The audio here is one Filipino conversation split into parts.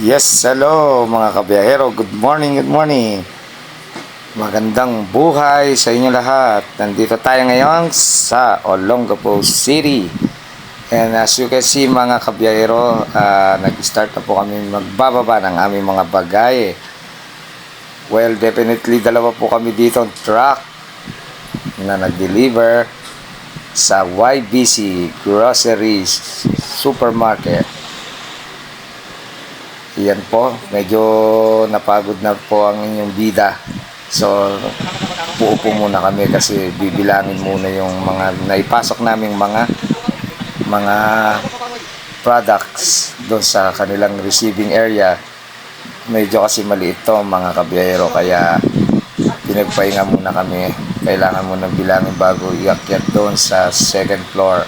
Yes, hello mga kabiyahero. Good morning, good morning. Magandang buhay sa inyo lahat. Nandito tayo ngayon sa Olongapo City. And as you can see mga kabiyahero, nag-start na po kami magbababa ng aming mga bagay. Well, definitely dalawa po kami dito truck na nag-deliver sa YBC Groceries Supermarket. Yan po, medyo napagod na po ang inyong bida. So, uupo muna kami kasi bibilangin muna yung mga naipasok naming mga products doon sa kanilang receiving area. Medyo kasi maliit to mga kabiyahero, kaya pinagpahinga muna kami. Kailangan muna bilangin bago iakyat doon sa second floor.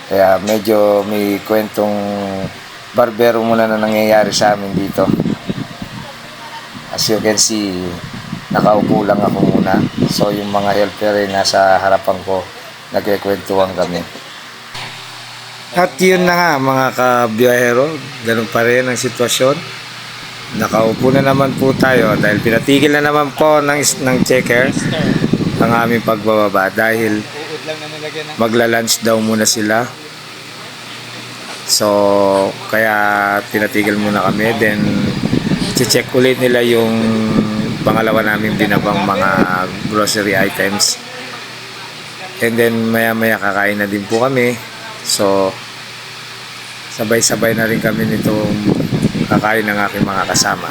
Kaya medyo may kwentong barbero muna na nangyayari sa amin dito. As you can see, nakaupo lang ako muna. So yung mga helper ay nasa harapan ko, nagkikwentuhan kami. At yun na nga mga kabiyahero, ganun pa rin ang sitwasyon. Nakaupo na naman po tayo dahil pinatigil na naman po ng checker ang aming pagbababa dahil magla-lunch daw muna sila. So kaya tinatigil muna kami, then check ulit nila yung pangalawa namin binabang mga grocery items, and then maya maya kakain na din po kami. So sabay-sabay na rin kami nitong kakain ng aking mga kasama.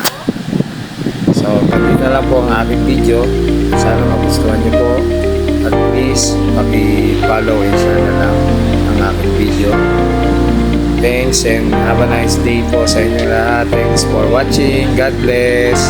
So ganito lang po ang aking video. Sana magustuhan niyo po. At please, paki-follow and share na lang ang aking video. Thanks and have a nice day po sa inyo lahat. Thanks for watching. God bless.